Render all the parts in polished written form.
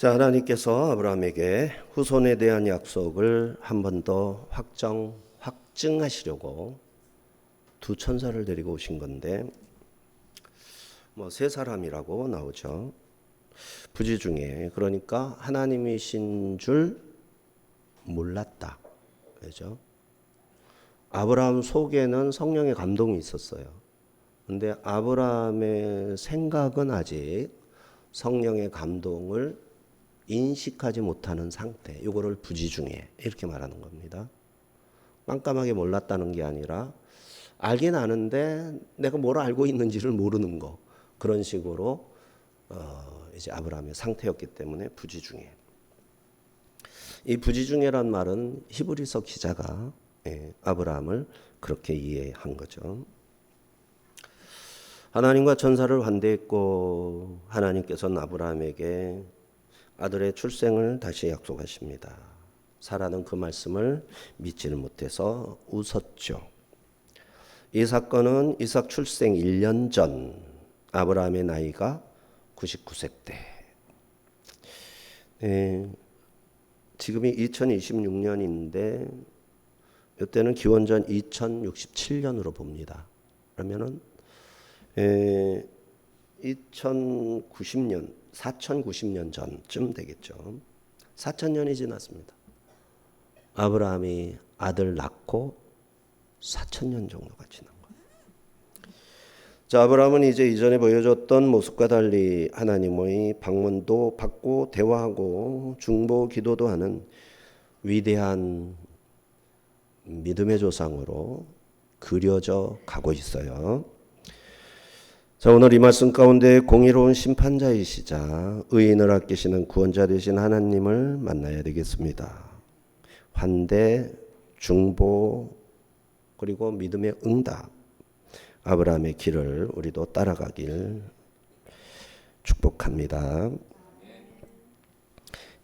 자, 하나님께서 아브라함에게 후손에 대한 약속을 한 번 더 확증하시려고 두 천사를 데리고 오신 건데, 세 사람이라고 나오죠. 부지 중에. 그러니까 하나님이신 줄 몰랐다. 그죠? 아브라함 속에는 성령의 감동이 있었어요. 근데 아브라함의 생각은 아직 성령의 감동을 인식하지 못하는 상태. 이거를 부지중에 이렇게 말하는 겁니다. 깜깜하게 몰랐다는 게 아니라 알긴 아는데 내가 뭘 알고 있는지를 모르는 거. 그런 식으로 이제 아브라함의 상태였기 때문에 부지중에. 이 부지중에란 말은 히브리서 기자가 아브라함을 그렇게 이해한 거죠. 하나님과 천사를 환대했고 하나님께서는 아브라함에게 아들의 출생을 다시 약속하십니다. 사라는 그 말씀을 믿지를 못해서 웃었죠. 이 사건은 이삭 출생 1년 전 아브라함의 나이가 99세 때. 지금이 2026년인데 이때는 기원전 2067년으로 봅니다. 그러면은 2090년 4090년 전쯤 되겠죠. 4000년이 지났습니다. 아브라함이 아들 낳고 4000년 정도가 지난 거예요. 자, 아브라함은 이제 이전에 보여줬던 모습과 달리 하나님의 방문도 받고 대화하고 중보 기도도 하는 위대한 믿음의 조상으로 그려져 가고 있어요. 자, 오늘 이 말씀 가운데 공의로운 심판자이시자 의인을 아끼시는 구원자 되신 하나님을 만나야 되겠습니다. 환대, 중보, 그리고 믿음의 응답, 아브라함의 길을 우리도 따라가길 축복합니다.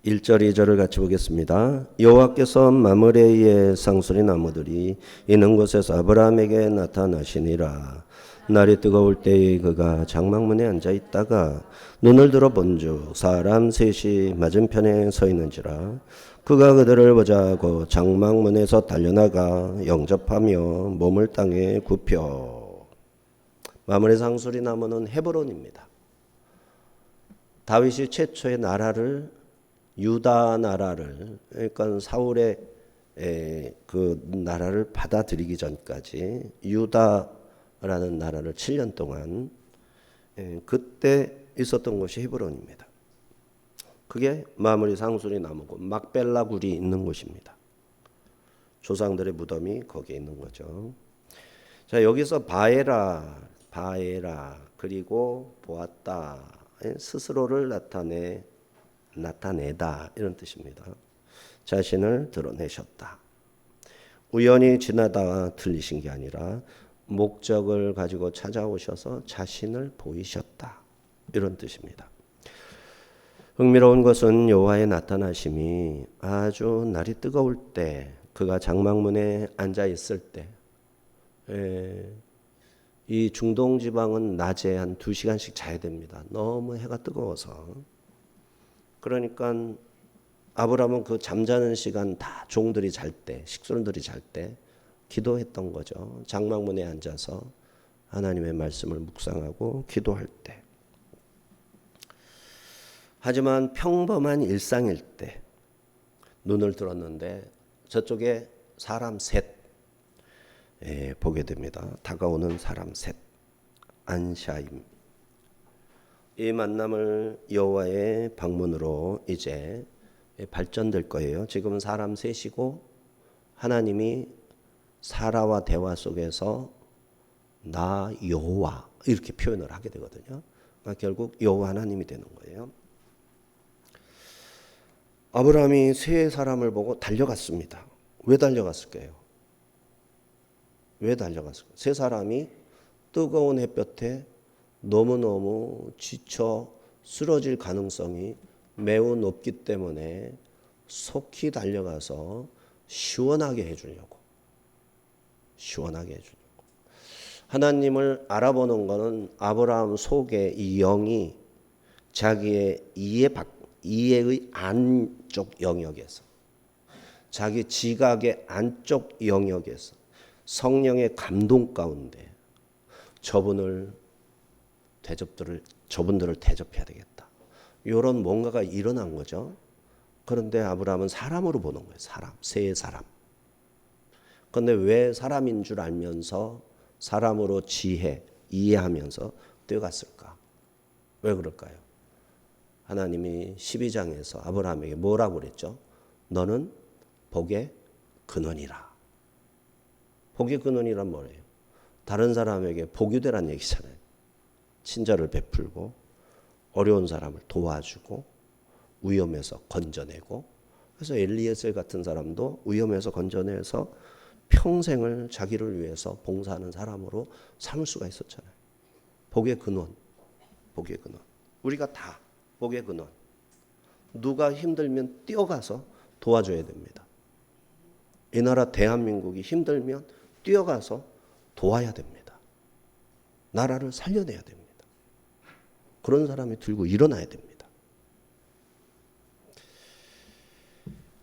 1절, 2절을 같이 보겠습니다. 여호와께서 마므레의 상수리 나무들이 있는 곳에서 아브라함에게 나타나시니라. 날이 뜨거울 때에 그가 장막문에 앉아 있다가 눈을 들어 본즉 사람 셋이 맞은편에 서 있는지라. 그가 그들을 보자고 장막문에서 달려나가 영접하며 몸을 땅에 굽혀. 마므레 상수리 나무는 헤브론입니다. 다윗이 최초의 나라를, 유다 나라를, 그러니까 사울의 그 나라를 받아들이기 전까지 유다라는 나라를 7년 동안 그때 있었던 곳이 헤브론입니다. 그게 마므리 상수리 나무고 막벨라 굴이 있는 곳입니다. 조상들의 무덤이 거기에 있는 거죠. 자, 여기서 바에라 그리고 보았다, 스스로를 나타내다 이런 뜻입니다. 자신을 드러내셨다. 우연히 지나다가 들리신 게 아니라 목적을 가지고 찾아오셔서 자신을 보이셨다 이런 뜻입니다. 흥미로운 것은 여호와의 나타나심이 아주 날이 뜨거울 때, 그가 장막문에 앉아 있을 때, 이 중동 지방은 낮에 한 2시간씩 자야 됩니다. 너무 해가 뜨거워서. 그러니까 아브라함은 그 잠자는 시간 다 종들이 잘 때, 식솔들이 잘 때 기도했던 거죠. 장막문에 앉아서 하나님의 말씀을 묵상하고 기도할 때. 하지만 평범한 일상일 때 눈을 들었는데 저쪽에 사람 셋 보게 됩니다. 다가오는 사람 셋. 안샤임. 이 만남을 여호와의 방문으로 이제 발전될 거예요. 지금은 사람 셋이고 하나님이 사라와 대화 속에서 나 여호와 이렇게 표현을 하게 되거든요. 그러니까 결국 여호와 하나님이 되는 거예요. 아브라함이 세 사람을 보고 달려갔습니다. 왜 달려갔을까요? 왜 달려갔을까요? 세 사람이 뜨거운 햇볕에 너무너무 지쳐 쓰러질 가능성이 매우 높기 때문에 속히 달려가서 시원하게 해주려고. 하나님을 알아보는 것은 아브라함 속에 이 영이 자기의 이해 이해의 안쪽 영역에서, 자기 지각의 안쪽 영역에서 성령의 감동 가운데 저분들을 대접해야 되겠다. 이런 뭔가가 일어난 거죠. 그런데 아브라함은 사람으로 보는 거예요. 새 사람. 그런데 왜 사람인 줄 알면서 사람으로 이해하면서 뛰어갔을까? 왜 그럴까요? 하나님이 12장에서 아브라함에게 뭐라고 그랬죠? 너는 복의 근원이라. 복의 근원이란 뭐예요? 다른 사람에게 복이 되란 얘기잖아요. 친절을 베풀고 어려운 사람을 도와주고 위험에서 건져내고, 그래서 엘리에셀 같은 사람도 위험에서 건져내서 평생을 자기를 위해서 봉사하는 사람으로 삼을 수가 있었잖아요. 복의 근원, 복의 근원. 우리가 다 복의 근원. 누가 힘들면 뛰어가서 도와줘야 됩니다. 이 나라 대한민국이 힘들면 뛰어가서 도와야 됩니다. 나라를 살려내야 됩니다. 그런 사람이 들고 일어나야 됩니다.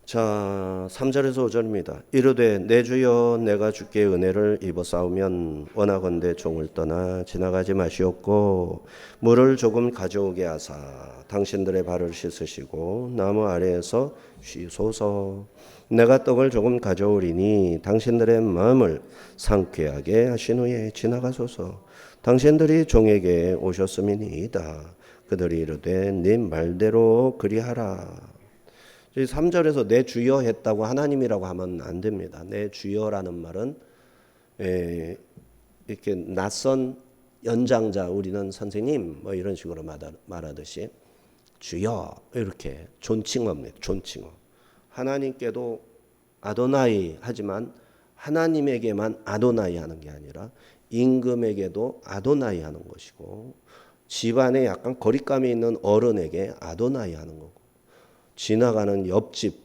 자, 3절에서 5절입니다. 이르되 내 주여 내가 주께 은혜를 입어 싸우면 원하건대 종을 떠나 지나가지 마시옵고 물을 조금 가져오게 하사 당신들의 발을 씻으시고 나무 아래에서 쉬소서. 내가 떡을 조금 가져오리니 당신들의 마음을 상쾌하게 하신 후에 지나가소서. 당신들이 종에게 오셨음이니이다. 그들이 이르되 네 말대로 그리하라. 3절에서 내 주여 했다고 하나님이라고 하면 안 됩니다. 내 주여라는 말은 이렇게 낯선 연장자, 우리는 선생님 뭐 이런 식으로 말하듯이 주여 이렇게 존칭어입니다. 존칭어. 하나님께도 아도나이 하지만 하나님에게만 아도나이 하는 게 아니라 임금에게도 아도나이 하는 것이고, 집안에 약간 거리감이 있는 어른에게 아도나이 하는 거고, 지나가는 옆집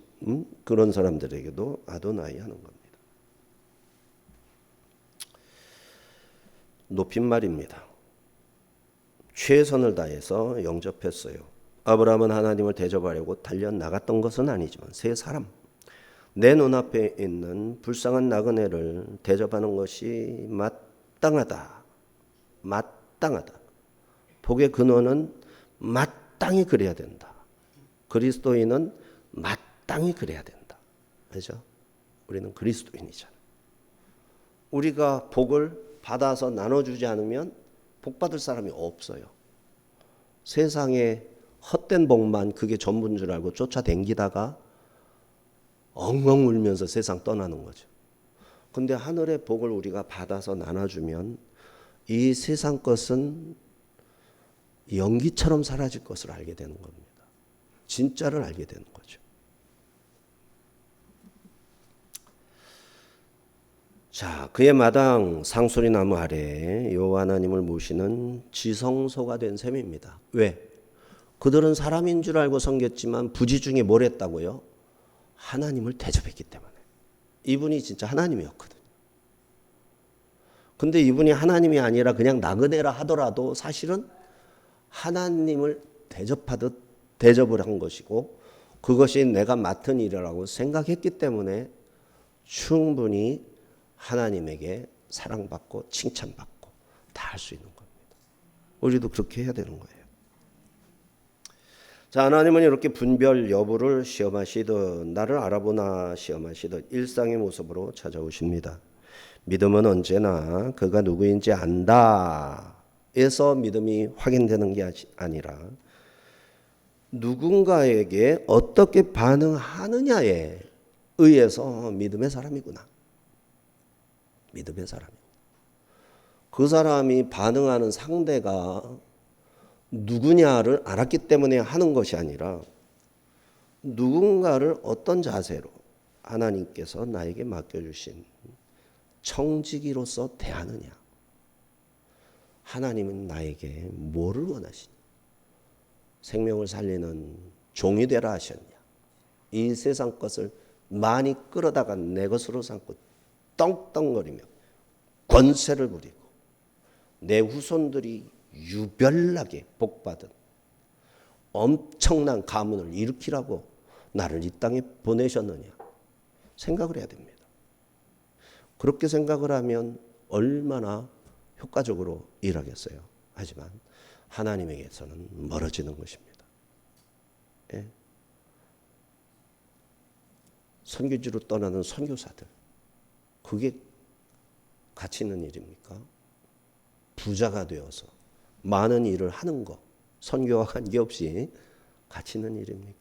그런 사람들에게도 아도나이 하는 겁니다. 높임말입니다. 최선을 다해서 영접했어요. 아브라함은 하나님을 대접하려고 달려나갔던 것은 아니지만 세 사람, 내 눈앞에 있는 불쌍한 나그네를 대접하는 것이 마땅하다. 마땅하다. 복의 근원은 마땅히 그래야 된다. 그리스도인은 마땅히 그래야 된다. 그렇죠? 우리는 그리스도인이잖아요. 우리가 복을 받아서 나눠주지 않으면 복 받을 사람이 없어요. 세상에 헛된 복만 그게 전부인 줄 알고 쫓아다니다가 엉엉 울면서 세상 떠나는 거죠. 근데 하늘의 복을 우리가 받아서 나눠주면 이 세상 것은 연기처럼 사라질 것을 알게 되는 겁니다. 진짜를 알게 되는 거죠. 자, 그의 마당 상수리 나무 아래 여호와 하나님을 모시는 지성소가 된 셈입니다. 왜? 그들은 사람인 줄 알고 섬겼지만 부지중에 뭘 했다고요? 하나님을 대접했기 때문에. 이분이 진짜 하나님이었거든요. 근데 이분이 하나님이 아니라 그냥 나그네라 하더라도 사실은 하나님을 대접을 한 것이고, 그것이 내가 맡은 일이라고 생각했기 때문에 충분히 하나님에게 사랑받고 칭찬받고 다 할 수 있는 겁니다. 우리도 그렇게 해야 되는 거예요. 자, 하나님은 이렇게 분별 여부를 시험하시듯, 나를 알아보나 시험하시듯 일상의 모습으로 찾아오십니다. 믿음은 언제나 그가 누구인지 안다 에서 믿음이 확인되는 게 아니라 누군가에게 어떻게 반응하느냐에 의해서 믿음의 사람이구나. 믿음의 사람이구나. 그 사람이 반응하는 상대가 누구냐를 알았기 때문에 하는 것이 아니라 누군가를 어떤 자세로 하나님께서 나에게 맡겨주신 청지기로서 대하느냐. 하나님은 나에게 뭐를 원하시냐. 생명을 살리는 종이 되라 하셨냐. 이 세상 것을 많이 끌어다가 내 것으로 삼고 떵떵거리며 권세를 부리고 내 후손들이 유별나게 복받은 엄청난 가문을 일으키라고 나를 이 땅에 보내셨느냐 생각을 해야 됩니다. 그렇게 생각을 하면 얼마나 효과적으로 일하겠어요. 하지만 하나님에게서는 멀어지는 것입니다. 예. 선교지로 떠나는 선교사들, 그게 가치 있는 일입니까? 부자가 되어서 많은 일을 하는 것, 선교와 관계없이 가치 있는 일입니까?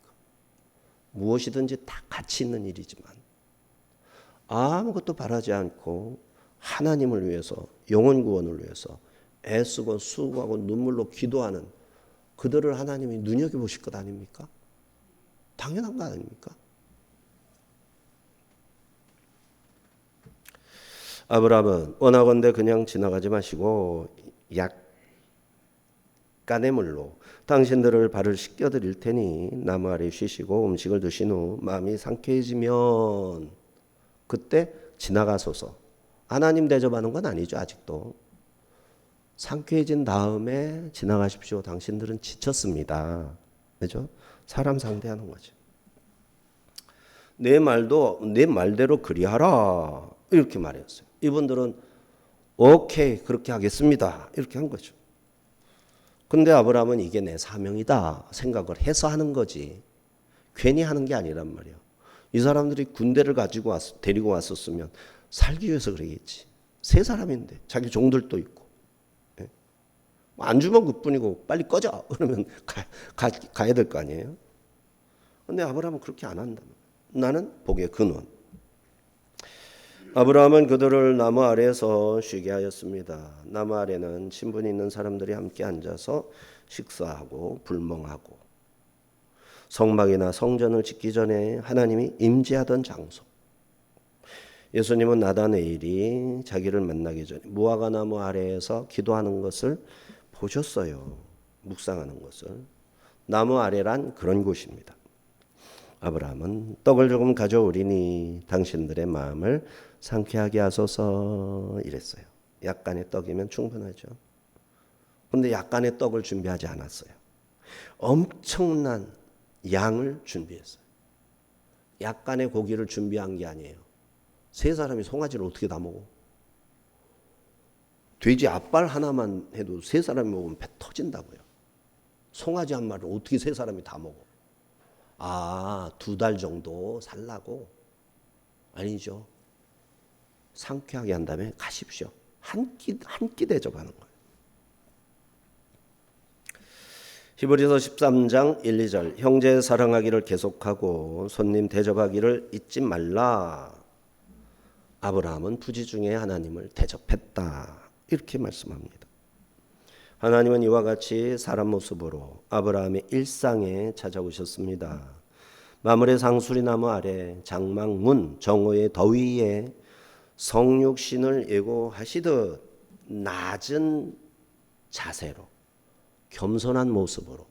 무엇이든지 다 가치 있는 일이지만 아무것도 바라지 않고 하나님을 위해서, 영혼 구원을 위해서 애쓰고 수고하고 눈물로 기도하는 그들을 하나님이 눈여겨보실 것 아닙니까? 당연한 거 아닙니까? 아브라함은 원하건대 그냥 지나가지 마시고 약간의 물로 당신들을 발을 씻겨드릴 테니 나무 아래 쉬시고 음식을 드신 후 마음이 상쾌해지면 그때 지나가소서. 하나님 대접하는 건 아니죠. 아직도. 상쾌해진 다음에 지나가십시오. 당신들은 지쳤습니다. 그죠? 사람 상대하는 거죠. 내 말도 내 말대로 그리하라. 이렇게 말했어요. 이분들은 오케이 그렇게 하겠습니다. 이렇게 한 거죠. 근데 아브라함은 이게 내 사명이다 생각을 해서 하는 거지 괜히 하는 게 아니란 말이에요. 이 사람들이 군대를 데리고 왔었으면 살기 위해서 그러겠지. 세 사람인데 자기 종들도 있고 안 주면 그뿐이고 빨리 꺼져 그러면 가야 될 거 아니에요. 근데 아브라함은 그렇게 안 한다. 나는 복의 근원. 아브라함은 그들을 나무 아래에서 쉬게 하였습니다. 나무 아래는 친분이 있는 사람들이 함께 앉아서 식사하고 불멍하고 성막이나 성전을 짓기 전에 하나님이 임재하던 장소. 예수님은 나다네일이 자기를 만나기 전에 무화과 나무 아래에서 기도하는 것을 보셨어요. 묵상하는 것을. 나무 아래란 그런 곳입니다. 아브라함은 떡을 조금 가져오리니 당신들의 마음을 상쾌하게 하소서 이랬어요. 약간의 떡이면 충분하죠. 그런데 약간의 떡을 준비하지 않았어요. 엄청난 양을 준비했어요. 약간의 고기를 준비한 게 아니에요. 세 사람이 송아지를 어떻게 다 먹어? 돼지 앞발 하나만 해도 세 사람이 먹으면 배 터진다고요. 송아지 한 마리를 어떻게 세 사람이 다 먹어? 아, 2달 정도 살라고? 아니죠. 상쾌하게 한 다음에 가십시오. 한 끼 대접하는 거예요. 히브리서 13장 1, 2절 형제 사랑하기를 계속하고 손님 대접하기를 잊지 말라. 아브라함은 부지 중에 하나님을 대접했다. 이렇게 말씀합니다. 하나님은 이와 같이 사람 모습으로 아브라함의 일상에 찾아오셨습니다. 마물의 상수리나무 아래 장막문 정오의 더위에 성육신을 예고하시듯 낮은 자세로 겸손한 모습으로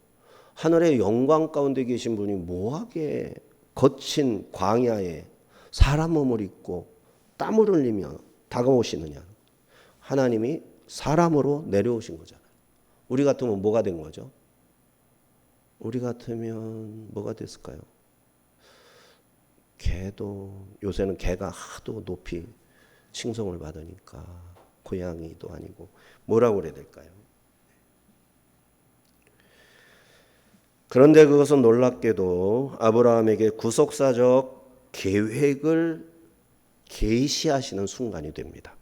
하늘의 영광 가운데 계신 분이 뭐하게 거친 광야에 사람 몸을 입고 땀을 흘리며 다가오시느냐. 하나님이 사람으로 내려오신 거잖아요. 우리 같으면 뭐가 된 거죠? 우리 같으면 뭐가 됐을까요? 개도 요새는 개가 하도 높이 칭송을 받으니까 고양이도 아니고 뭐라고 그래야 될까요? 그런데 그것은 놀랍게도 아브라함에게 구속사적 계획을 계시하시는 순간이 됩니다.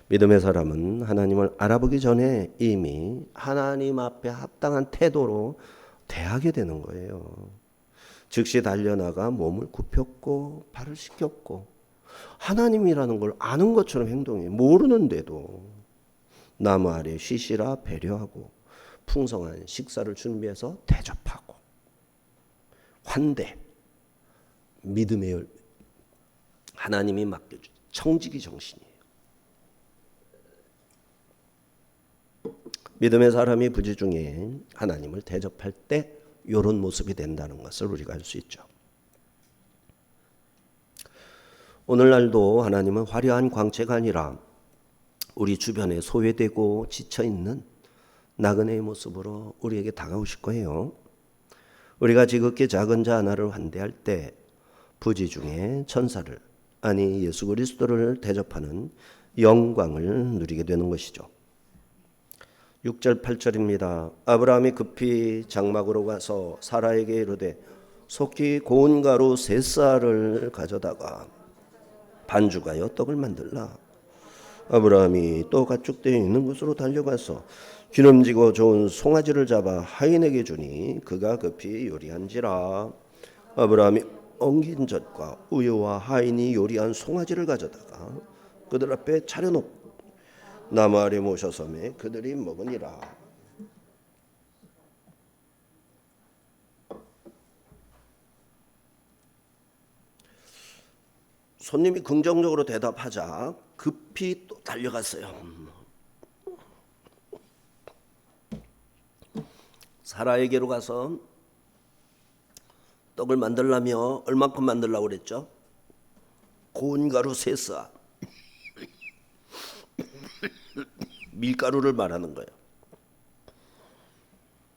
믿음의 사람은 하나님을 알아보기 전에 이미 하나님 앞에 합당한 태도로 대하게 되는 거예요. 즉시 달려나가 몸을 굽혔고 발을 씻겼고 하나님이라는 걸 아는 것처럼 행동해. 모르는데도 나무 아래 쉬시라 배려하고 풍성한 식사를 준비해서 대접하고 환대, 믿음의 하나님이 맡겨준 청지기 정신이에요. 믿음의 사람이 부지 중에 하나님을 대접할 때 이런 모습이 된다는 것을 우리가 알 수 있죠. 오늘날도 하나님은 화려한 광채가 아니라 우리 주변에 소외되고 지쳐있는 나그네의 모습으로 우리에게 다가오실 거예요. 우리가 지극히 작은 자 하나를 환대할 때 부지 중에 천사를, 아니 예수 그리스도를 대접하는 영광을 누리게 되는 것이죠. 6절 8절입니다. 아브라함이 급히 장막으로 가서 사라에게 이르되 속히 고운 가루 세 쌀을 가져다가 반죽하여 떡을 만들라. 아브라함이 또 가축되어 있는 곳으로 달려가서 기름지고 좋은 송아지를 잡아 하인에게 주니 그가 급히 요리한지라. 아브라함이 엉긴 젖과 우유와 하인이 요리한 송아지를 가져다가 그들 앞에 차려놓고 나무 아래 모셔서 그들이 먹으니라. 손님이 긍정적으로 대답하자 급히 또 달려갔어요. 사라에게로 가서 떡을 만들려면 얼마큼 만들려고 그랬죠? 고운 가루 세 쌀. 밀가루를 말하는 거예요.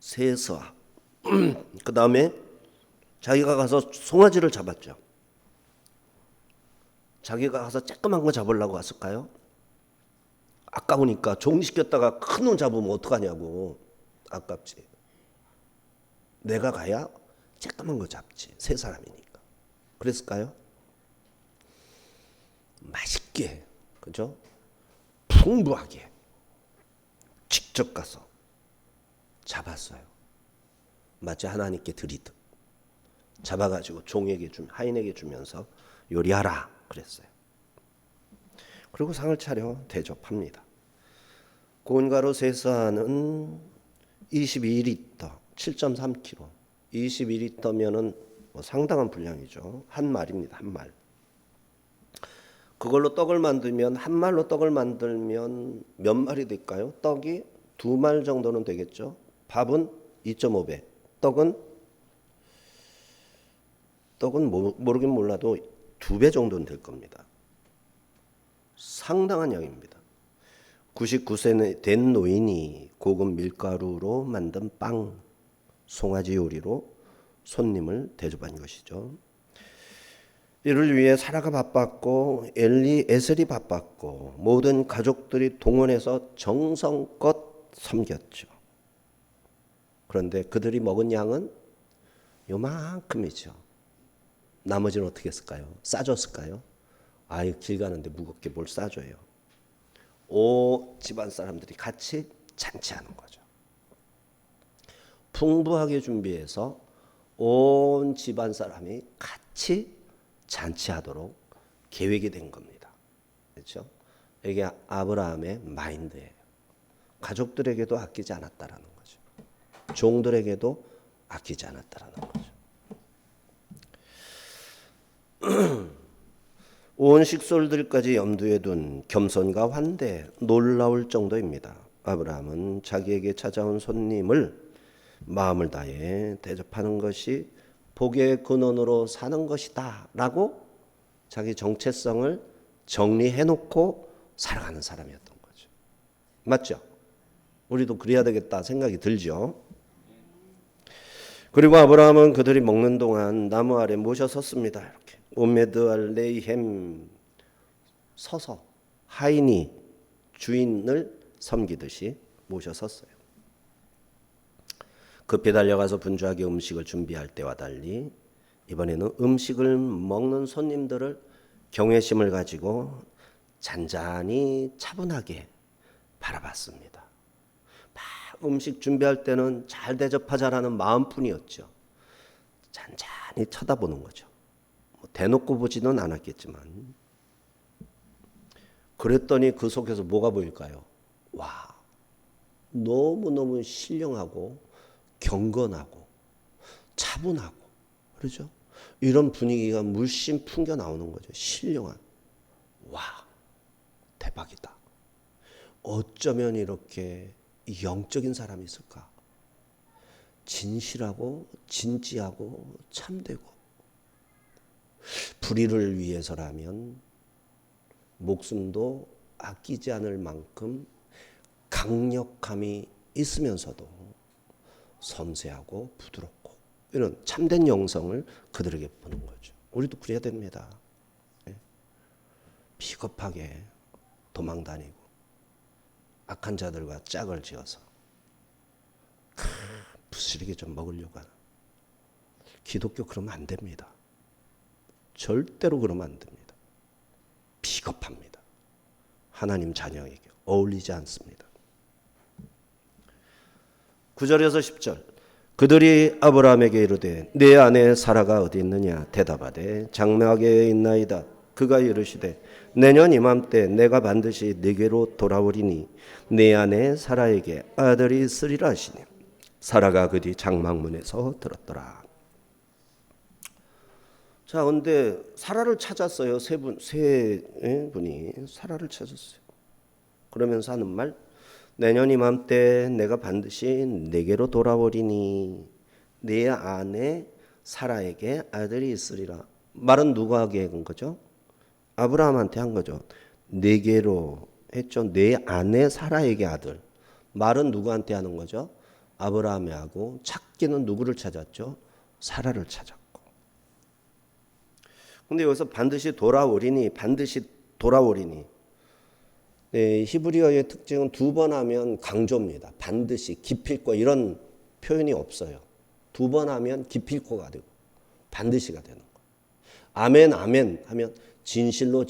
세 쌀. 그 다음에 자기가 가서 송아지를 잡았죠. 자기가 가서 조그만 거 잡으려고 갔을까요? 아까우니까 종시켰다가 큰 놈 잡으면 어떡하냐고. 아깝지. 내가 가야 조그만 거 잡지. 세 사람이니까. 그랬을까요? 맛있게, 그죠? 풍부하게 직접 가서 잡았어요. 마치 하나님께 드리듯 잡아가지고 종에게 하인에게 주면서 요리하라 그랬어요. 그리고 상을 차려 대접합니다. 고운 가루 세 쌀은 22리터, 7.3kg. 22리터면은 상당한 분량이죠. 한 말입니다. 한 말. 그걸로 떡을 만들면, 한 말로 떡을 만들면 몇 말이 될까요? 떡이 2말 정도는 되겠죠. 밥은 2.5배. 떡은 모르긴 몰라도 2배 정도는 될 겁니다. 상당한 양입니다. 99세 된 노인이 고급 밀가루로 만든 빵, 송아지 요리로 손님을 대접한 것이죠. 이를 위해 사라가 바빴고 에셀이 바빴고 모든 가족들이 동원해서 정성껏 섬겼죠. 그런데 그들이 먹은 양은 요만큼이죠. 나머지는 어떻게 했을까요? 싸줬을까요? 아유, 길 가는데 무겁게 뭘 싸줘요. 온 집안 사람들이 같이 잔치하는 거죠. 풍부하게 준비해서 온 집안 사람이 같이 잔치하도록 계획이 된 겁니다. 그렇죠? 이게 아브라함의 마인드예요. 가족들에게도 아끼지 않았다라는 거죠. 종들에게도 아끼지 않았다라는 거죠. 온 식솔들까지 염두에 둔 겸손과 환대, 놀라울 정도입니다. 아브라함은 자기에게 찾아온 손님을 마음을 다해 대접하는 것이 복의 근원으로 사는 것이다 라고 자기 정체성을 정리해놓고 살아가는 사람이었던 거죠. 맞죠? 우리도 그래야 되겠다 생각이 들죠. 그리고 아브라함은 그들이 먹는 동안 나무 아래 모셔 섰습니다. 이렇게 오메드 알레이햄 서서 하인이 주인을 섬기듯이 모셔 섰어요. 급히 달려가서 분주하게 음식을 준비할 때와 달리 이번에는 음식을 먹는 손님들을 경외심을 가지고 잔잔히 차분하게 바라봤습니다. 막 음식 준비할 때는 잘 대접하자라는 마음뿐이었죠. 잔잔히 쳐다보는 거죠. 대놓고 보지는 않았겠지만 그랬더니 그 속에서 뭐가 보일까요? 와, 너무너무 신령하고 경건하고 차분하고 그렇죠? 이런 분위기가 물씬 풍겨 나오는 거죠. 신령한. 와, 대박이다. 어쩌면 이렇게 영적인 사람이 있을까? 진실하고 진지하고 참되고 불의를 위해서라면 목숨도 아끼지 않을 만큼 강력함이 있으면서도 섬세하고 부드럽고 이런 참된 영성을 그들에게 보는 거죠. 우리도 그래야 됩니다. 비겁하게 도망다니고 악한 자들과 짝을 지어서 부스러기 좀 먹으려고 하는 기독교 그러면 안 됩니다. 절대로 그러면 안 됩니다. 비겁합니다. 하나님 자녀에게 어울리지 않습니다. 9절에서 10절 그들이 아브라함에게 이르되 내 아내 사라가 어디 있느냐 대답하되 장막에 있나이다. 그가 이르시되 내년 이맘때 내가 반드시 네게로 돌아오리니 내 아내 사라에게 아들이 있으리라 하시니 사라가 그 뒤 장막문에서 들었더라. 자, 근데 사라를 찾았어요. 세 분이 사라를 찾았어요. 그러면서 하는 말 내년 이맘때 내가 반드시 네게로 돌아오리니 내 아내 사라에게 아들이 있으리라. 말은 누구에게 한 거죠? 아브라함한테 한 거죠. 네게로 했죠. 내 아내 사라에게 아들. 말은 누구한테 하는 거죠? 아브라함이 하고 찾기는 누구를 찾았죠? 사라를 찾았고. 근데 여기서 반드시 돌아오리니 네, 히브리어의 특징은 두 번 하면 강조입니다. 반드시 기필코 이런 표현이 없어요. 두 번 하면 기필코가 되고 반드시가 되는 거. 아멘 아멘 하면 진실로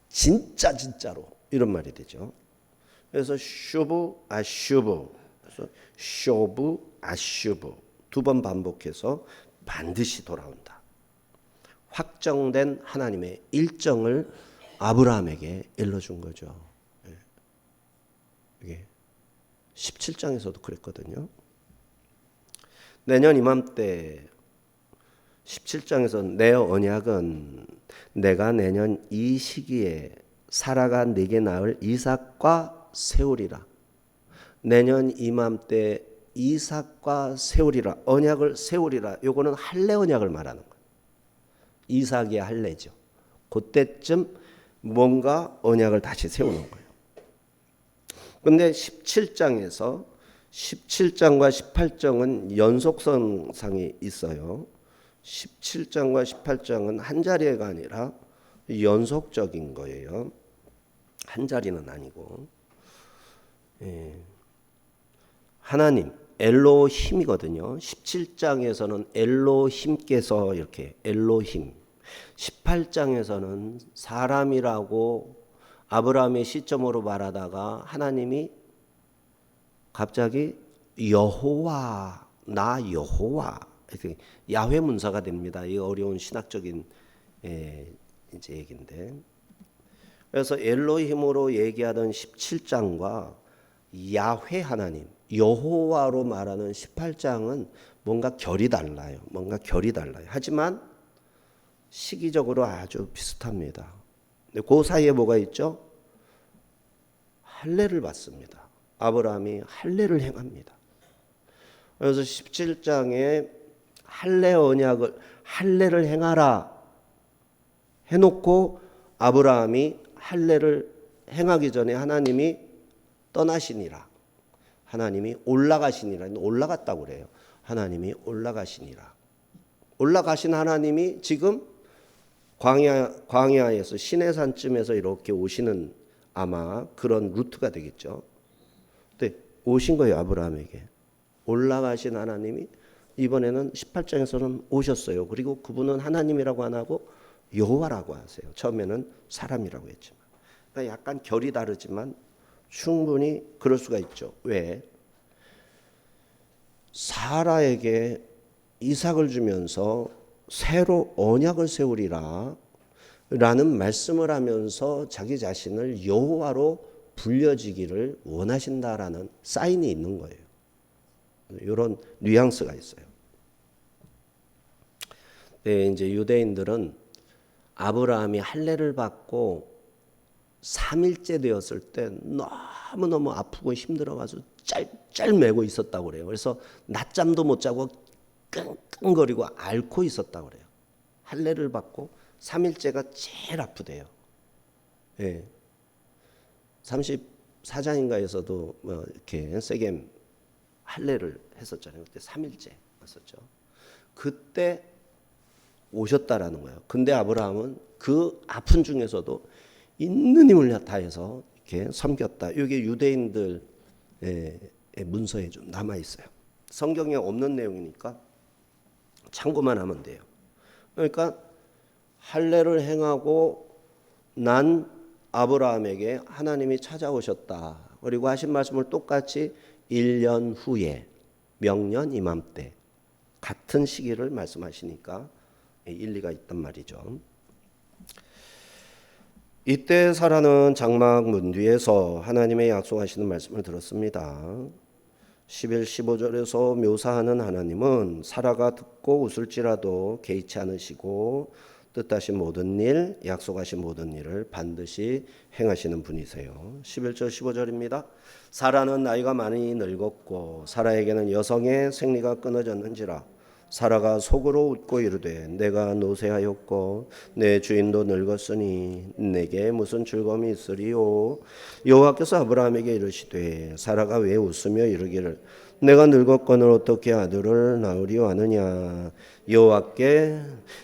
진짜로 이런 말이 되죠. 그래서 슈브 아슈브 그래서 쇼브 아슈브 두 번 반복해서 반드시 돌아온다. 확정된 하나님의 일정을 아브라함에게 일러준 거죠. 이게 17장에서도 그랬거든요. 내년 이맘때 17장에서 내 언약은 내가 내년 이 시기에 사라가 네게 낳을 이삭과 세우리라. 내년 이맘때 이삭과 세우리라. 언약을 세우리라. 요거는 할례 언약을 말하는 거예요. 이삭의 할례죠. 그때쯤 뭔가 언약을 다시 세우는 거예요. 근데 17장과 18장은 연속성상이 있어요. 17장과 18장은 한 자리가 아니라 연속적인 거예요. 한 자리는 아니고. 하나님, 엘로힘이거든요. 17장에서는 엘로힘께서 이렇게 엘로힘. 18장에서는 사람이라고 아브라함의 시점으로 말하다가 하나님이 갑자기 여호와, 나 여호와, 야훼 문사가 됩니다. 이 어려운 신학적인 이제 얘기인데. 그래서 엘로힘으로 얘기하던 17장과 야훼 하나님, 여호와로 말하는 18장은 뭔가 결이 달라요. 하지만 시기적으로 아주 비슷합니다. 근데 그 사이에 뭐가 있죠? 할례를 받습니다. 아브라함이 할례를 행합니다. 그래서 17장에 할례를 행하라 해놓고 아브라함이 할례를 행하기 전에 하나님이 떠나시니라. 하나님이 올라가시니라. 올라갔다고 그래요. 하나님이 올라가시니라. 올라가신 하나님이 지금 광야에서 시내산쯤에서 이렇게 오시는 아마 그런 루트가 되겠죠. 근데 오신 거예요. 아브라함에게. 올라가신 하나님이 이번에는 18장에서는 오셨어요. 그리고 그분은 하나님이라고 안 하고 여호와라고 하세요. 처음에는 사람이라고 했지만. 그러니까 약간 결이 다르지만 충분히 그럴 수가 있죠. 왜? 사라에게 이삭을 주면서 새로 언약을 세우리라 라는 말씀을 하면서 자기 자신을 여호와로 불려지기를 원하신다라는 사인이 있는 거예요. 이런 뉘앙스가 있어요. 네, 이제 유대인들은 아브라함이 할례를 받고 3일째 되었을 때 너무너무 아프고 힘들어가지고 짤짤매고 있었다고 그래요. 그래서 낮잠도 못 자고 끙끙거리고 앓고 있었다고 그래요. 할례를 받고 3일째가 제일 아프대요. 예. 34장인가에서도 뭐 이렇게 세겜 할례를 했었잖아요. 그때 3일째. 왔었죠. 그때 오셨다라는 거예요. 근데 아브라함은 그 아픈 중에서도 있는 힘을 다해서 이렇게 섬겼다. 이게 유대인들의 문서에 좀 남아 있어요. 성경에 없는 내용이니까 참고만 하면 돼요. 그러니까 할례를 행하고 난 아브라함에게 하나님이 찾아오셨다. 그리고 하신 말씀을 똑같이 1년 후에 명년 이맘때 같은 시기를 말씀하시니까 일리가 있단 말이죠. 이때 사라는 장막 문 뒤에서 하나님의 약속하시는 말씀을 들었습니다. 11, 15절에서 묘사하는 하나님은 사라가 듣고 웃을지라도 개의치 않으시고 뜻하신 모든 일, 약속하신 모든 일을 반드시 행하시는 분이세요. 11절 15절입니다. 사라는 나이가 많이 늙었고 사라에게는 여성의 생리가 끊어졌는지라 사라가 속으로 웃고 이르되 내가 노쇠하였고 내 주인도 늙었으니 내게 무슨 즐거움이 있으리요. 여호와께서 아브라함에게 이르시되 사라가 왜 웃으며 이르기를 내가 늙었거늘 어떻게 아들을 낳으리요 하느냐. 여호와께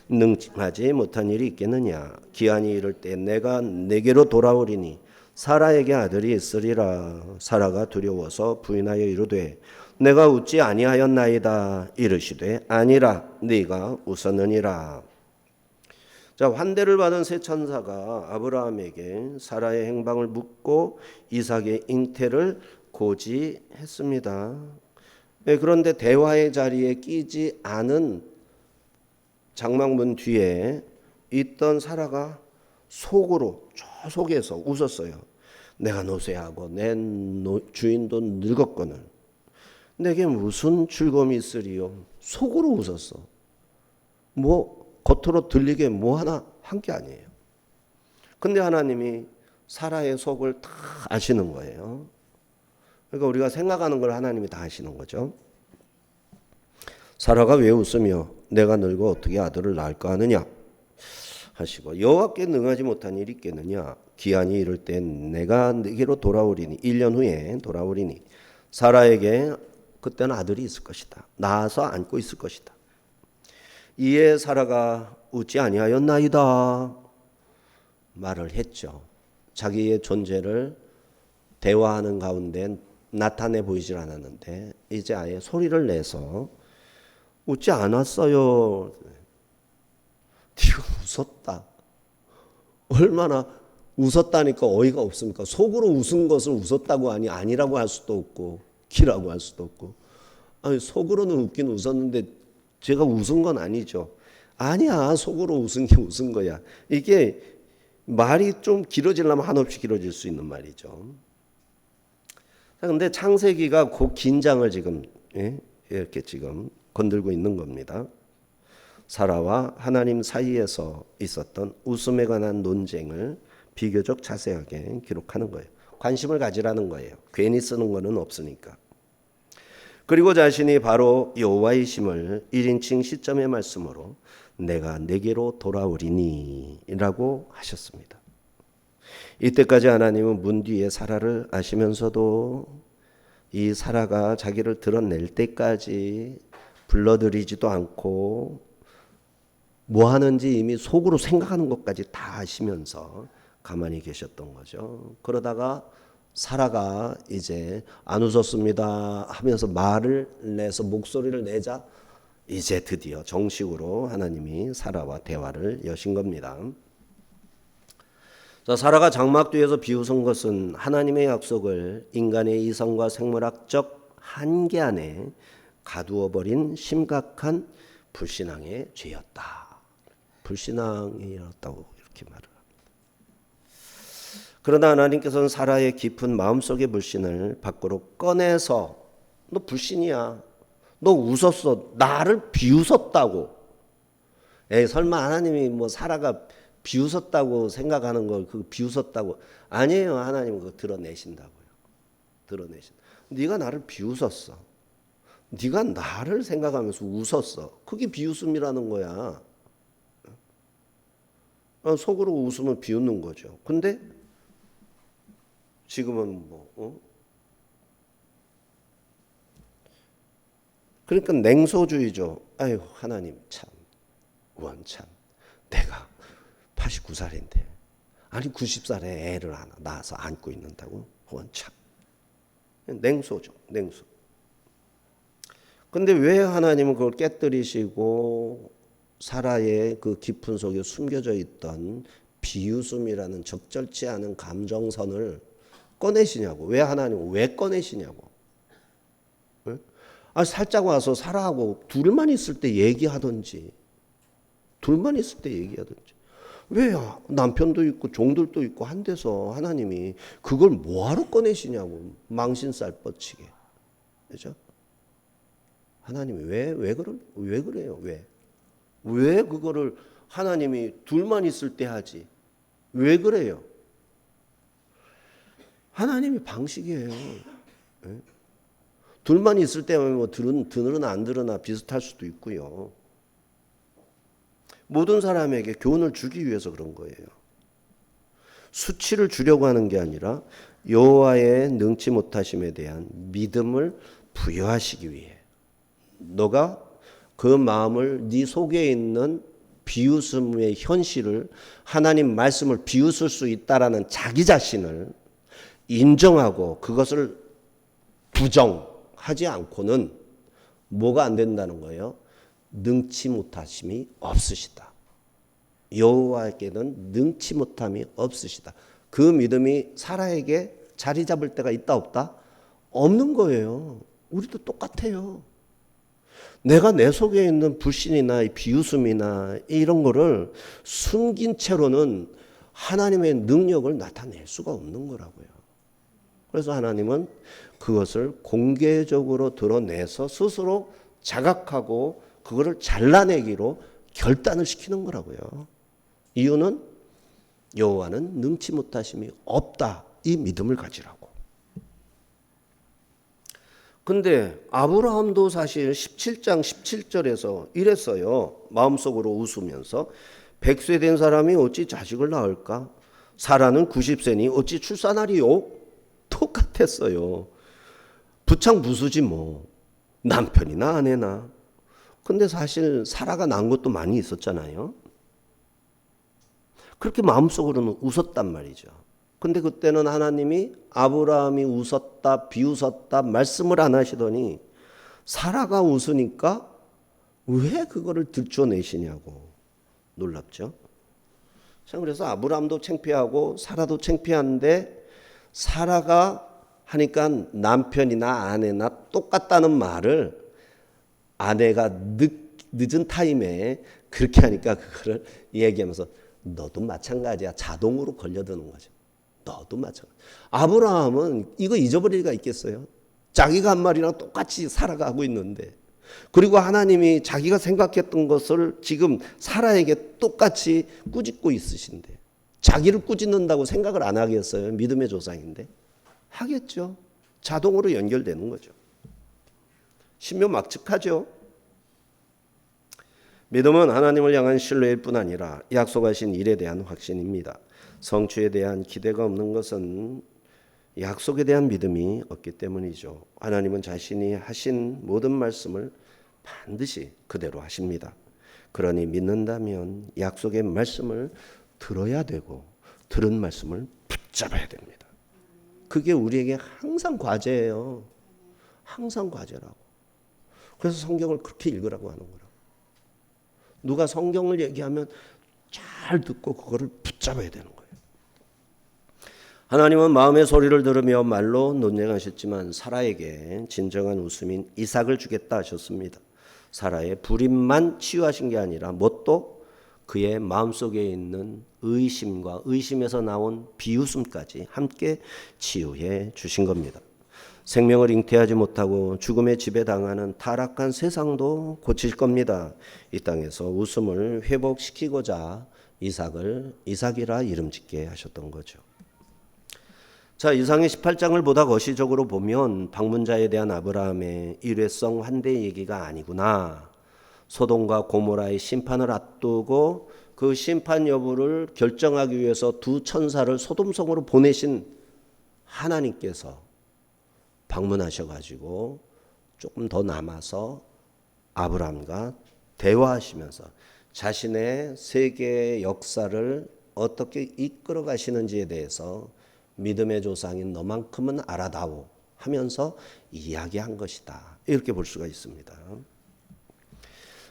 능하지 못한 일이 있겠느냐. 기한이 이를 때 내가 내게로 돌아오리니 사라에게 아들이 있으리라. 사라가 두려워서 부인하여 이르되 내가 웃지 아니하였나이다. 이르시되 아니라 네가 웃었느니라. 자, 환대를 받은 세 천사가 아브라함에게 사라의 행방을 묻고 이삭의 잉태를 고지했습니다. 그런데 대화의 자리에 끼지 않은 장막문 뒤에 있던 사라가 속으로 저 속에서 웃었어요. 내가 노쇠하고 내 주인도 늙었거늘 내게 무슨 즐거움이 있으리요. 속으로 웃었어. 뭐 겉으로 들리게 뭐 하나 한 게 아니에요. 근데 하나님이 사라의 속을 다 아시는 거예요. 그러니까 우리가 생각하는 걸 하나님이 다 아시는 거죠. 사라가 왜 웃으며 내가 늙어 어떻게 아들을 낳을까 하느냐 하시고 여호와께 능하지 못한 일이 있겠느냐. 기한이 이를 땐 내가 네게로 돌아오리니 1년 후에 돌아오리니 사라에게 그때는 아들이 있을 것이다. 낳아서 안고 있을 것이다. 이에 사라가 웃지 아니하였나이다 말을 했죠. 자기의 존재를 대화하는 가운데 나타내 보이질 않았는데 이제 아예 소리를 내서 웃지 않았어요. 네가 웃었다. 얼마나 웃었다니까 어이가 없습니까? 속으로 웃은 것을 웃었다고 하니 아니라고 할 수도 없고 기라고 할 수도 없고. 아니 속으로는 웃긴 웃었는데 제가 웃은 건 아니죠. 아니야 속으로 웃은 게 웃은 거야. 이게 말이 좀 길어지려면 한없이 길어질 수 있는 말이죠. 그런데 창세기가 그 긴장을 지금 이렇게 지금 건들고 있는 겁니다. 사라와 하나님 사이에서 있었던 웃음에 관한 논쟁을 비교적 자세하게 기록하는 거예요. 관심을 가지라는 거예요. 괜히 쓰는 거는 없으니까. 그리고 자신이 바로 여호와이심을 1인칭 시점의 말씀으로 내가 내게로 돌아오리니 라고 하셨습니다. 이때까지 하나님은 문 뒤에 사라를 아시면서도 이 사라가 자기를 드러낼 때까지 불러들이지도 않고 뭐 하는지 이미 속으로 생각하는 것까지 다 아시면서 가만히 계셨던 거죠. 그러다가 사라가 이제 안 웃었습니다 하면서 말을 내서 목소리를 내자 이제 드디어 정식으로 하나님이 사라와 대화를 여신 겁니다. 자, 사라가 장막 뒤에서 비웃은 것은 하나님의 약속을 인간의 이성과 생물학적 한계 안에 가두어버린 심각한 불신앙의 죄였다. 불신앙이었다고 이렇게 말을 합니다. 그러나 하나님께서는 사라의 깊은 마음속의 불신을 밖으로 꺼내서 너 불신이야. 너 웃었어. 나를 비웃었다고. 설마 하나님이 뭐 사라가 비웃었다고 생각하는 걸 그 비웃었다고 아니에요. 하나님은 그거 드러내신다고요. 드러내신. 네가 나를 비웃었어. 네가 나를 생각하면서 웃었어. 그게 비웃음이라는 거야. 속으로 웃으면 비웃는 거죠. 근데 지금은 뭐 그러니까 냉소주의죠. 아유 하나님 참 원참 내가 89살인데 아니 90살에 애를 하나 낳아서 안고 있는다고 원참 냉소죠. 냉소. 근데 왜 하나님은 그걸 깨뜨리시고 사라의 그 깊은 속에 숨겨져 있던 비웃음이라는 적절치 않은 감정선을 꺼내시냐고. 왜 하나님은 왜 꺼내시냐고. 응? 아, 살짝 와서 사라하고 둘만 있을 때 얘기하든지. 둘만 있을 때 얘기하든지. 왜 남편도 있고 종들도 있고 한 데서 하나님이 그걸 뭐하러 꺼내시냐고. 망신살 뻗치게. 그죠? 하나님이 왜 그래요? 왜 그거를 하나님이 둘만 있을 때 하지? 왜 그래요? 하나님이 방식이에요. 네? 둘만 있을 때면 뭐 드러나 안 드러나 비슷할 수도 있고요. 모든 사람에게 교훈을 주기 위해서 그런 거예요. 수치를 주려고 하는 게 아니라 여호와의 능치 못하심에 대한 믿음을 부여하시기 위해. 너가 그 마음을 네 속에 있는 비웃음의 현실을 하나님 말씀을 비웃을 수 있다라는 자기 자신을 인정하고 그것을 부정하지 않고는 뭐가 안 된다는 거예요? 능치 못하심이 없으시다. 여호와에게는 능치 못함이 없으시다. 그 믿음이 사라에게 자리 잡을 때가 있다 없다? 없는 거예요. 우리도 똑같아요. 내가 내 속에 있는 불신이나 비웃음이나 이런 거를 숨긴 채로는 하나님의 능력을 나타낼 수가 없는 거라고요. 그래서 하나님은 그것을 공개적으로 드러내서 스스로 자각하고 그거를 잘라내기로 결단을 시키는 거라고요. 이유는 여호와는 능치 못하심이 없다. 이 믿음을 가지라고. 근데 아브라함도 사실 17장 17절에서 이랬어요. 마음속으로 웃으면서 100세 된 사람이 어찌 자식을 낳을까? 사라는 90세니 어찌 출산하리요? 똑같았어요. 부창부수지 뭐. 남편이나 아내나. 근데 사실 사라가 낳은 것도 많이 있었잖아요. 그렇게 마음속으로는 웃었단 말이죠. 근데 그때는 하나님이 아브라함이 웃었다, 비웃었다 말씀을 안 하시더니 사라가 웃으니까 왜 그거를 들춰내시냐고. 놀랍죠. 그래서 아브라함도 창피하고 사라도 창피한데 사라가 하니까 남편이나 아내나 똑같다는 말을 아내가 늦은 타임에 그렇게 하니까 그거를 얘기하면서 너도 마찬가지야. 자동으로 걸려드는 거죠. 너도 마찬가지. 아브라함은 이거 잊어버릴 리가 있겠어요? 자기가 한 말이랑 똑같이 살아가고 있는데, 그리고 하나님이 자기가 생각했던 것을 지금 사라에게 똑같이 꾸짖고 있으신데, 자기를 꾸짖는다고 생각을 안 하겠어요? 믿음의 조상인데. 하겠죠. 자동으로 연결되는 거죠. 신묘막측하죠. 믿음은 하나님을 향한 신뢰일 뿐 아니라 약속하신 일에 대한 확신입니다. 성취에 대한 기대가 없는 것은 약속에 대한 믿음이 없기 때문이죠. 하나님은 자신이 하신 모든 말씀을 반드시 그대로 하십니다. 그러니 믿는다면 약속의 말씀을 들어야 되고 들은 말씀을 붙잡아야 됩니다. 그게 우리에게 항상 과제예요. 항상 과제라고. 그래서 성경을 그렇게 읽으라고 하는 거라고. 누가 성경을 얘기하면 잘 듣고 그거를 붙잡아야 되는 거예요. 하나님은 마음의 소리를 들으며 말로 논쟁하셨지만 사라에게 진정한 웃음인 이삭을 주겠다 하셨습니다. 사라의 불임만 치유하신 게 아니라 뭣도 그의 마음속에 있는 의심과 의심에서 나온 비웃음까지 함께 치유해 주신 겁니다. 생명을 잉태하지 못하고 죽음의 지배당하는 타락한 세상도 고칠 겁니다. 이 땅에서 웃음을 회복시키고자 이삭이라 이름짓게 하셨던 거죠. 자, 이상의 18장을 보다 거시적으로 보면 방문자에 대한 아브라함의 일회성 환대 얘기가 아니구나. 소돔과 고모라의 심판을 앞두고 그 심판 여부를 결정하기 위해서 두 천사를 소돔성으로 보내신 하나님께서 방문하셔가지고 조금 더 남아서 아브라함과 대화하시면서 자신의 세계의 역사를 어떻게 이끌어 가시는지에 대해서 믿음의 조상인 너만큼은 알아다오 하면서 이야기한 것이다. 이렇게 볼 수가 있습니다.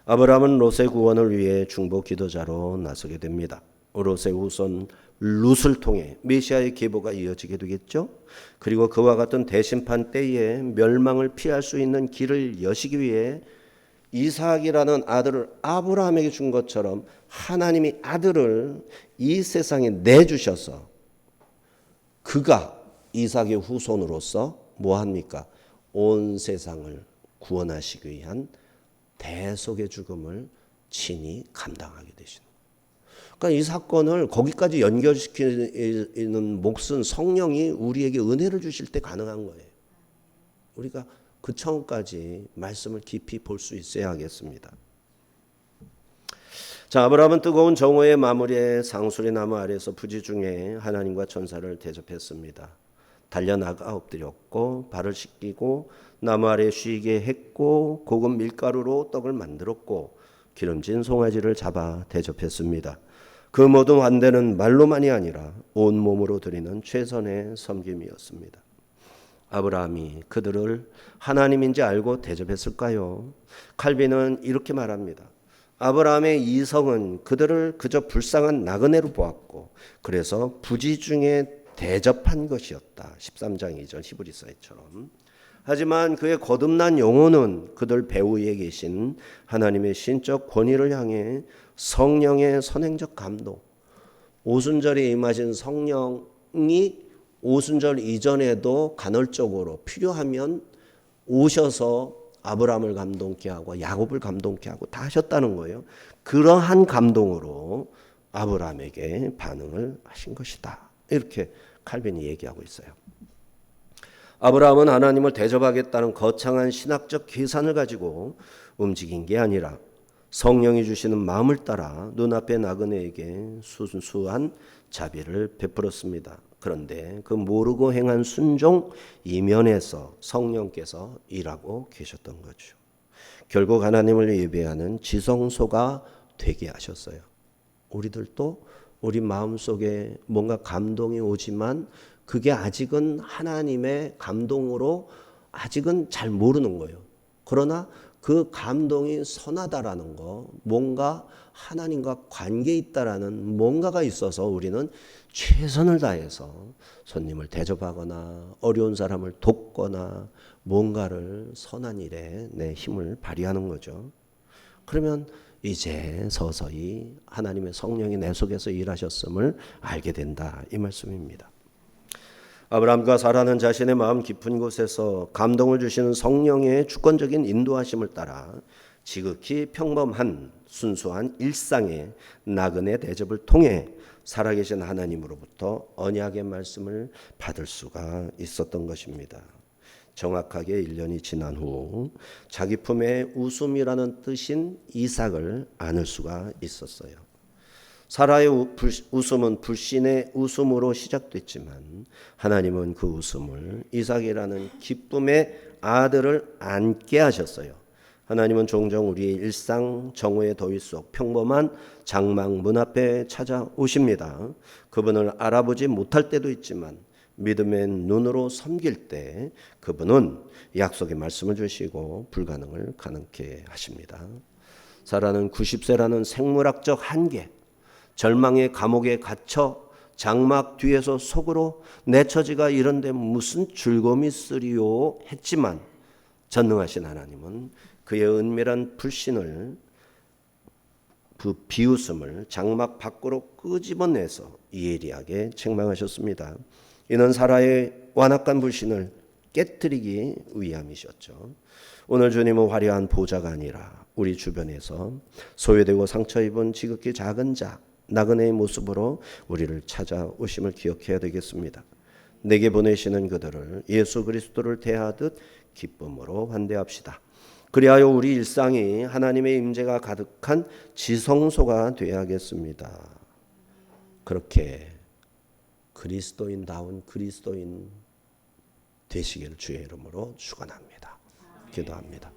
아브라함은 롯의 구원을 위해 중보 기도자로 나서게 됩니다. 롯의 후손 룻을 통해 메시아의 계보가 이어지게 되겠죠. 그리고 그와 같은 대심판 때에 멸망을 피할 수 있는 길을 여시기 위해 이삭이라는 아들을 아브라함에게 준 것처럼 하나님이 아들을 이 세상에 내주셔서 그가 이삭의 후손으로서 뭐합니까? 온 세상을 구원하시기 위한 대속의 죽음을 친히 감당하게 되시는 거예요. 그러니까 이 사건을 거기까지 연결시키는 몫은 성령이 우리에게 은혜를 주실 때 가능한 거예요. 우리가 그 처음까지 말씀을 깊이 볼 수 있어야 하겠습니다. 자, 아브라함은 뜨거운 정오의 마무리에 상수리 나무 아래서 부지 중에 하나님과 천사를 대접했습니다. 달려나가 엎드렸고 발을 씻기고 나무 아래 쉬게 했고 고급 밀가루로 떡을 만들었고 기름진 송아지를 잡아 대접했습니다. 그 모든 환대는 말로만이 아니라 온몸으로 드리는 최선의 섬김이었습니다. 아브라함이 그들을 하나님인지 알고 대접했을까요? 칼빈은 이렇게 말합니다. 아브라함의 이성은 그들을 그저 불쌍한 나그네로 보았고 그래서 부지 중에 대접한 것이었다. 13장 2절 히브리서에처럼. 하지만 그의 거듭난 영혼은 그들 배후에 계신 하나님의 신적 권위를 향해 성령의 선행적 감동, 오순절에 임하신 성령이 오순절 이전에도 간헐적으로 필요하면 오셔서 아브라함을 감동케 하고 야곱을 감동케 하고 다 하셨다는 거예요. 그러한 감동으로 아브라함에게 반응을 하신 것이다. 이렇게 칼빈이 얘기하고 있어요. 아브라함은 하나님을 대접하겠다는 거창한 신학적 계산을 가지고 움직인 게 아니라 성령이 주시는 마음을 따라 눈앞의 나그네에게 순수한 자비를 베풀었습니다. 그런데 그 모르고 행한 순종 이면에서 성령께서 일하고 계셨던 거죠. 결국 하나님을 예배하는 지성소가 되게 하셨어요. 우리들도 우리 마음속에 뭔가 감동이 오지만 그게 아직은 하나님의 감동으로 아직은 잘 모르는 거예요. 그러나 그 감동이 선하다라는 거, 뭔가 하나님과 관계 있다라는 뭔가가 있어서 우리는 최선을 다해서 손님을 대접하거나 어려운 사람을 돕거나 뭔가를 선한 일에 내 힘을 발휘하는 거죠. 그러면 이제 서서히 하나님의 성령이 내 속에서 일하셨음을 알게 된다. 이 말씀입니다. 아브라함과 사라는 자신의 마음 깊은 곳에서 감동을 주시는 성령의 주권적인 인도하심을 따라 지극히 평범한 순수한 일상의 나그네 대접을 통해 살아계신 하나님으로부터 언약의 말씀을 받을 수가 있었던 것입니다. 정확하게 1년이 지난 후 자기 품에 웃음이라는 뜻인 이삭을 안을 수가 있었어요. 사라의 웃음은 불신의 웃음으로 시작됐지만 하나님은 그 웃음을 이삭이라는 기쁨의 아들을 안게 하셨어요. 하나님은 종종 우리의 일상 정오의 더위 속 평범한 장막 문 앞에 찾아오십니다. 그분을 알아보지 못할 때도 있지만 믿음의 눈으로 섬길 때 그분은 약속의 말씀을 주시고 불가능을 가능케 하십니다. 사라는 90세라는 생물학적 한계, 절망의 감옥에 갇혀 장막 뒤에서 속으로 내 처지가 이런데 무슨 즐거움이 있으리요 했지만 전능하신 하나님은 그의 은밀한 불신을 그 비웃음을 장막 밖으로 끄집어내서 예리하게 책망하셨습니다. 이는 사라의 완악한 불신을 깨뜨리기 위함이셨죠. 오늘 주님은 화려한 보좌가 아니라 우리 주변에서 소외되고 상처 입은 지극히 작은 자 나그네의 모습으로 우리를 찾아오심을 기억해야 되겠습니다. 내게 보내시는 그들을 예수 그리스도를 대하듯 기쁨으로 환대합시다. 그리하여 우리 일상이 하나님의 임재가 가득한 지성소가 되어야겠습니다. 그렇게 그리스도인다운 그리스도인 되시기를 주의 이름으로 축원합니다. 기도합니다.